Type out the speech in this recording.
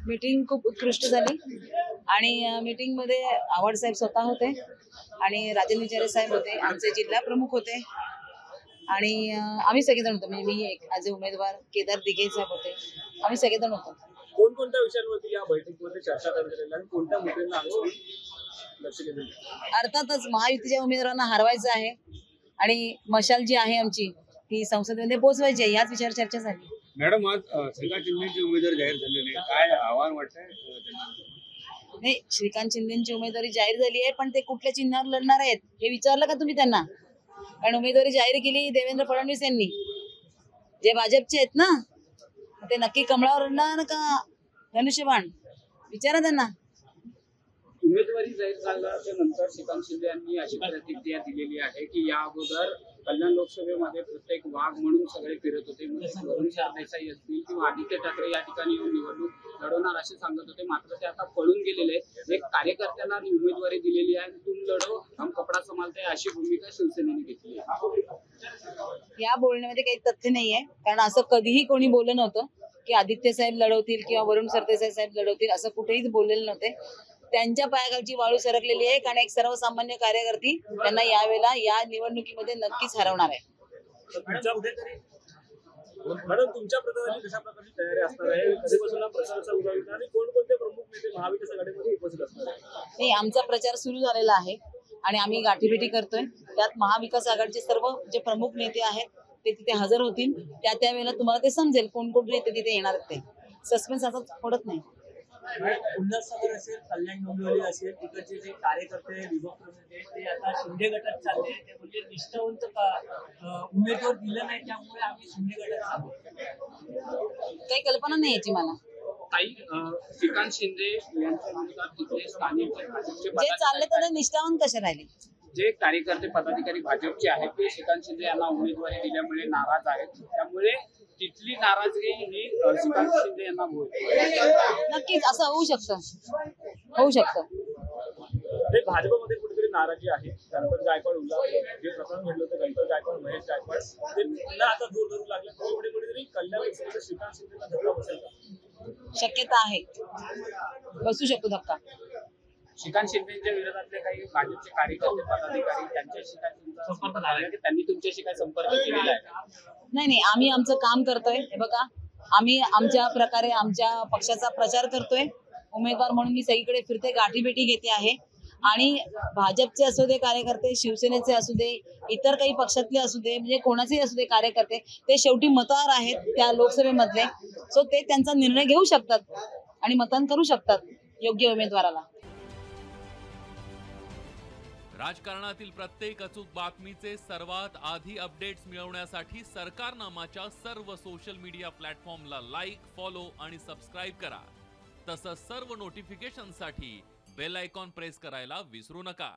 Meeting खूप उत्कृष्ट झाली आणि मीटिंग मध्ये आवड साहेब स्वतः होते आणि राजेंद्र विचारे साहेब होते, आमचे जिल्हा प्रमुख होते आणि आम्ही सगळेजण होतो. म्हणजे मी एक ॲज अ उमेदवार, केदार दिघे साहेब होते, आम्ही सगळेजण होतो. कोणकोणत्या विषयांवरती या बैठकीमध्ये चर्चा करण्यात आली आणि कोणत्या मुद्द्यांना लक्ष केंद्रित केलं? अर्थातच महायुतीच्या उमेदवारांना हरवायचं आहे आणि मशाल जी आहे आमची ती संसदेमध्ये पोहोचवायची आहे, याच विचार चर्चा झाली. मॅडम, आज श्रीकांत शिंदेचे उमेदवार जाहीर झालेले, काय आव्हान वाटतंय? नाही, श्रीकांत शिंदेची उमेदवारी जाहीर झाली आहे, पण ते कुठल्या चिन्हावर लढणार आहेत हे विचारलं का तुम्ही त्यांना? कारण उमेदवारी जाहीर केली देवेंद्र फडणवीस यांनी, जे भाजपचे आहेत ना, ते नक्की कमळावर लढणार का धनुष्यबाण? विचारा त्यांना. उमेदवारी जाहीर झाल्याच्या नंतर श्रीकांत शिंदे यांनी अशी प्रतिक्रिया दिलेली आहे की या अगोदर कल्याण लोकसभेमध्ये प्रत्येक वाघ म्हणून सगळे फिरत होते, वरुण सरदेसाई असतील किंवा आदित्य ठाकरे या ठिकाणी येऊन निवडणूक लढवणार असे सांगत होते, मात्र ते आता पळून गेलेले आहेत. एक कार्यकर्त्यांना उमेदवारी दिलेली आहे, तुम लढो हम कपडा संभालते अशी भूमिका शिवसेनेने घेतली आहे. या बोलण्यामध्ये काही तथ्य नाहीये, कारण असं कधीही कोणी बोललं नव्हतं की आदित्य साहेब लढवतील किंवा वरुण सरदेसाई साहेब लढवतील, असं कुठेही बोललेले नव्हते. त्यांच्या पायाखालची वाळू सरकलेली आहे, कारण एक सर्वसामान्य कार्यकर्ती त्यांना यावेळेला या निवडणुकीमध्ये नक्कीच हरवणार आहे. मॅडम, तुमच्या प्रचाराची कशा प्रकारची तयारी असणार आहे? कधीपासून प्रचाराचा उजावीत आणि कोणकोणते प्रमुख नेते महाविकास आघाडीमध्ये उपस्थित असणार आहे? नाही, आमचा प्रचार सुरू झालेला आहे आणि आम्ही गाठीभेटी करतोय. त्यात महाविकास आघाडीचे सर्व जे प्रमुख नेते आहेत ते तिथे हजर होतील. त्या वेळेला तुम्हाला ते समजेल कोण कोण नेते तिथे येणार आहेत. ते सस्पेन्स आता पडत नाही. उल्हासनगर असेल, कल्याण डोंबिवली असेल, तिकडचे जे कार्यकर्ते विभक्त होते ते आता शिंदे गटात चालले. ते म्हणजे निष्ठावंत उमेदवार दिलं नाही, त्यामुळे आम्ही शिंदे गटात चाललो. काही कल्पना नाही याची मला. काही श्रीकांत शिंदे यांच्या विरोधात तिथे स्थानिक जे चालले तर निष्ठावंत कसे राहिले? जे कार्यकर्ते पदाधिकारी भाजपचे आहेत ते श्रीकांत शिंदे यांना उमेदवारी दिल्यामुळे नाराज आहेत, त्यामुळे तिथली नाराजगी ही श्रीकांत शिंदे यांना होईल. नक्कीच असं होऊ शकतं, होऊ शकतं. ते भाजपमध्ये कुठेतरी नाराजी आहे. गणपत गायकवाड जे प्रकरण घडलं होतं, गणपत गायकवाड, महेश गायकवाड, ते पुन्हा आता जोर धरू लागले. त्यामुळे कुठेतरी कल्याण लोकसभेत श्रीकांत शिंदेला धक्का बसेल का? शक्यता आहे, बसू शकतो धक्का. श्रीकांत शिंदेच्या विरोधातले काही भाजपचे कार्यकर्ते पदाधिकारी त्यांच्याशी काय संपर्क झाला की त्यांनी तुमच्याशी काय संपर्क केलेला आहे? नाही, आम्ही आमचं काम करतोय. हे बघा, आम्ही आमच्या प्रकारे आमच्या पक्षाचा प्रचार करतोय. उमेदवार म्हणून मी सगळीकडे फिरते, गाठीभेटी घेते आहे आणि भाजपचे असू दे कार्यकर्ते, शिवसेनेचे असू दे, इतर काही पक्षातले असू दे, म्हणजे कोणाचेही असू दे कार्यकर्ते, ते शेवटी मतदार आहेत त्या लोकसभेमधले. सो ते त्यांचा निर्णय घेऊ शकतात आणि मतदान करू शकतात योग्य उमेदवाराला. राजकारणातील प्रत्येक अचूक बातमीचे सर्वात आधी अपडेट्स मिळवण्यासाठी सरकारनामाच्या सर्व सोशल मीडिया प्लॅटफॉर्मला लाईक, फॉलो आणि सबस्क्राईब करा. तसंच सर्व नोटिफिकेशनसाठी बेल आयकॉन प्रेस करायला विसरू नका.